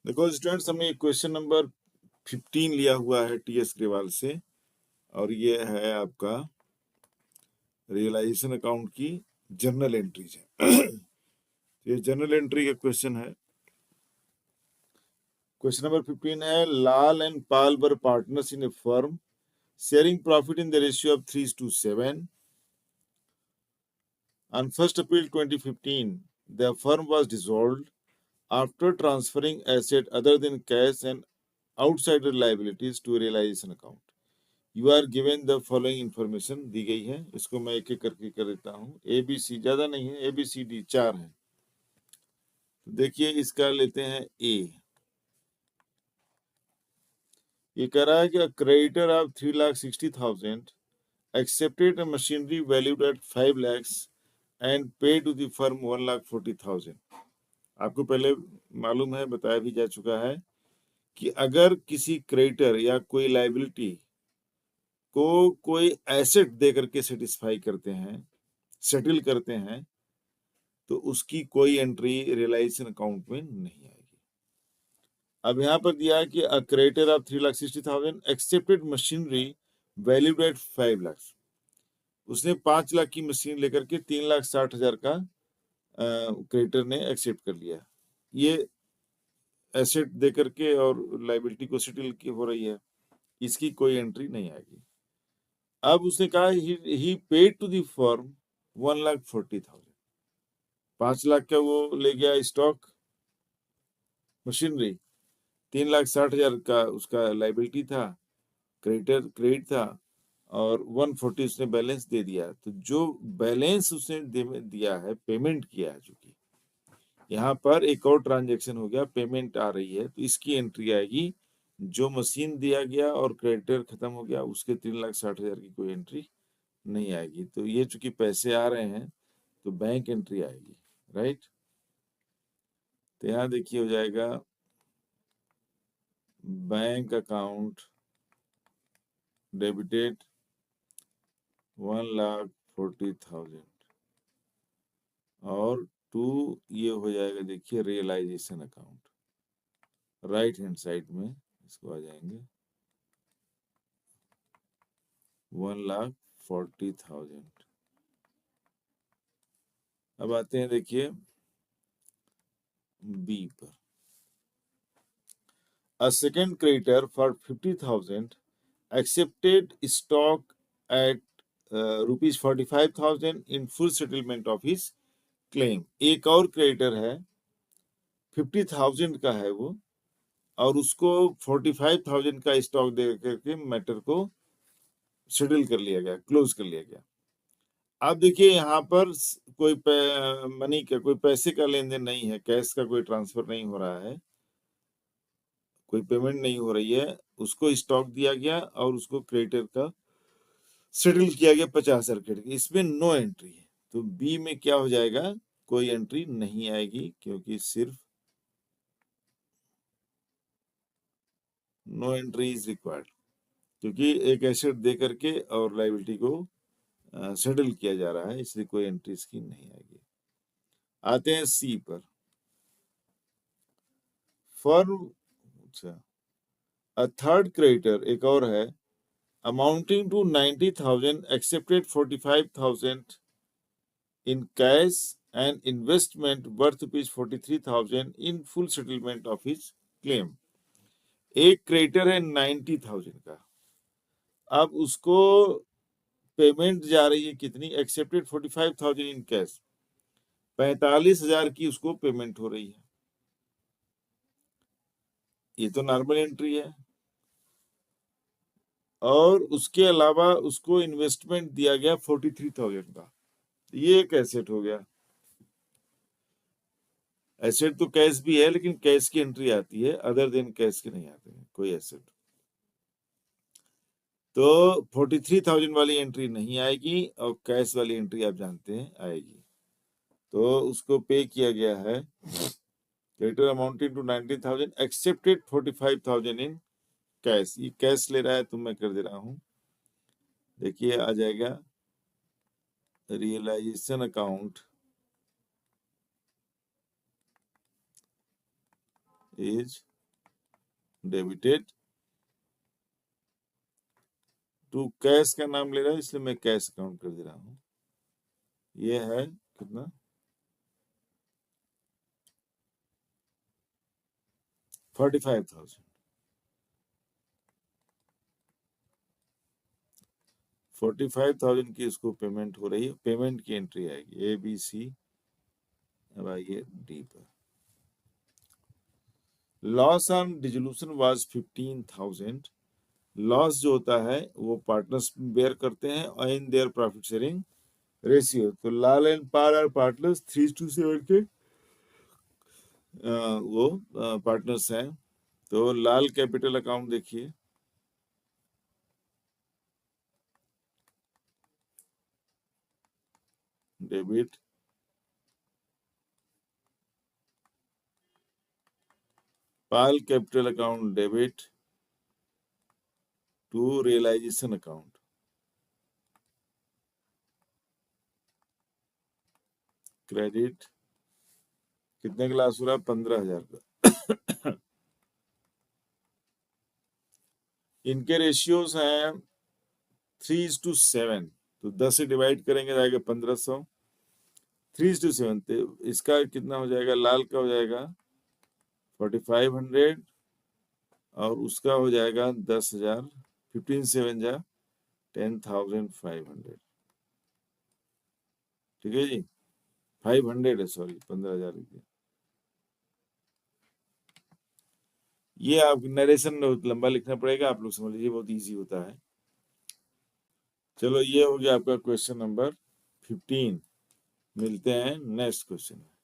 देखो स्टूडेंट्स, हमने question number 15 लिया हुआ है टीएस ग्रेवाल से, और ये है आपका रियलाइजेशन अकाउंट की जर्नल एंट्रीज है। ये जर्नल एंट्री का क्वेश्चन है। क्वेश्चन नंबर 15 है, Lal and Pal were partners in a firm sharing profit in the ratio of 3:7. On 1st April 2015, the firm was dissolved after transferring assets other than cash and outsider liabilities to a realization account. You are given the following information दी गई है। इसको मैं एक एक करके कर देता हूँ। ABC ज्यादा नहीं है, ABCD 4 है। तो देखिए इसका लेते हैं A। ये कह रहा है कि creditor of 3,60,000 accepted a machinery valued at 5 lakhs and paid to the firm 1,40,000। आपको पहले मालूम है, बताया भी जा चुका है कि अगर किसी क्रेडिटर या कोई लाइबिलिटी को कोई एसेट दे करके सेटिस्फाई करते हैं, सेटल करते हैं, तो उसकी कोई एंट्री रियलाइजेशन अकाउंट में नहीं आएगी। अब यहाँ पर दिया है कि a creditor of 3,60,000 accepted machinery valued at 5 lakh. उसने 5 लाख की मशीन लेकर के 3,60,000 का क्रेडिटर ने एक्सेप्ट कर लिया। ये एसेट दे करके और लाइबिलिटी को सेटल की हो रही है, इसकी कोई एंट्री नहीं आएगी। अब उसने कहा he paid to the firm 1,40,000। 5 lakh का वो ले गया स्टॉक मशीनरी, 3,60,000 का उसका लाइबिलिटी था, क्रेडिट था, और 140 उसने बैलेंस दे दिया। तो जो बैलेंस उसने दिया है, पेमेंट किया है, चूंकि यहाँ पर एक और ट्रांजैक्शन हो गया, पेमेंट आ रही है, तो इसकी एंट्री आएगी। जो मशीन दिया गया और क्रेडिटर खत्म हो गया, उसके 3,60,000 की कोई एंट्री नहीं आएगी। तो ये चूंकि पैसे आ रहे हैं तो बैंक एंट्री आएगी, राइट। तो यहाँ देखिए हो जाएगा बैंक अकाउंट डेबिटेड 1,40,000 और टू ये हो जाएगा, देखिए realisation account, right hand side में इसको आ जाएंगे 1,40,000। अब आते हैं देखिए बी पर। A second creditor for 50,000 accepted stock at rupees 45,000 in full settlement of his claim। एक और क्रेडिटर है, 50,000 का है वो, और उसको 45,000 का स्टॉक दे करके मैटर को सेटल कर लिया गया, क्लोज कर लिया गया। अब देखिए यहाँ पर कोई मनी का, कोई पैसे का लेन देन नहीं है, कैश का कोई ट्रांसफर नहीं हो रहा है, कोई पेमेंट नहीं हो रही है। उसको स्टॉक दिया गया और उसको क्रेडिटर का सेटल किया गया 50,000 क्रेडिट। इसमें नो एंट्री है। तो बी में क्या हो जाएगा, कोई एंट्री नहीं आएगी, क्योंकि सिर्फ नो एंट्री इज रिक्वायर्ड, क्योंकि एक एसेट दे करके और लाइबिलिटी को सेटल किया जा रहा है, इसलिए कोई एंट्री इसकी नहीं आएगी। आते हैं सी पर। फर्म, अच्छा, अ थर्ड क्रेडिटर एक और है, amounting to 90,000 accepted 45,000 in cash and investment worth ₹43,000 in full settlement of his claim। एक क्रेडिटर है 90,000 का, अब उसको पेमेंट जा रही है कितनी, एक्सेप्टेड 45,000 इन कैश, 45,000 की उसको पेमेंट हो रही है। ये तो नॉर्मल एंट्री है। और उसके अलावा उसको इन्वेस्टमेंट दिया गया 43,000 का, ये एक एसेट हो गया। एसेट तो कैश भी है, लेकिन कैश की एंट्री आती है, अदर देन कैश की नहीं आती है कोई एसेट। तो 43,000 वाली एंट्री नहीं आएगी, और कैश वाली एंट्री आप जानते हैं आएगी। तो उसको पे किया गया है, creditor amounting to 90,000 accepted 45,000 in cash. ये कैश ले रहा है तो मैं कर दे रहा हूं, देखिए आ जाएगा realisation account is debited to cash का नाम ले रहा है इसलिए मैं कैश काउंट कर दे रहा हूं। ये है कितना 45,000। 45,000 की इसको पेमेंट हो रही है। पेमेंट की एंट्री आएगी ABC। अब आइए डी पर। Loss on dissolution was 15,000। Loss जो होता है वो पार्टनर्स बेयर करते हैं और in their profit sharing ratio. तो Lal and Pal are partners 3:7 के वो पार्टनर्स हैं। तो लाल कैपिटल अकाउंट देखिए, debit Pal capital account debit to realisation account, credit कितने का लॉस हो रहा है 15,000 का। इनके रेशियोज हैं 3:7। तो 10 से डिवाइड करेंगे जाएगा 1500। 3:7 तो इसका कितना हो जाएगा, लाल का हो जाएगा 4500 और उसका हो जाएगा 10,000। 15 7 जा 10,500। ठीक है जी, 500 है, सॉरी 15,000 रुपये। ये आप नरेशन लंबा लिखना पड़ेगा, आप लोग समझ लीजिए, बहुत इजी होता है। चलो ये हो गया आपका क्वेश्चन नंबर 15। मिलते हैं नेक्स्ट क्वेश्चन में।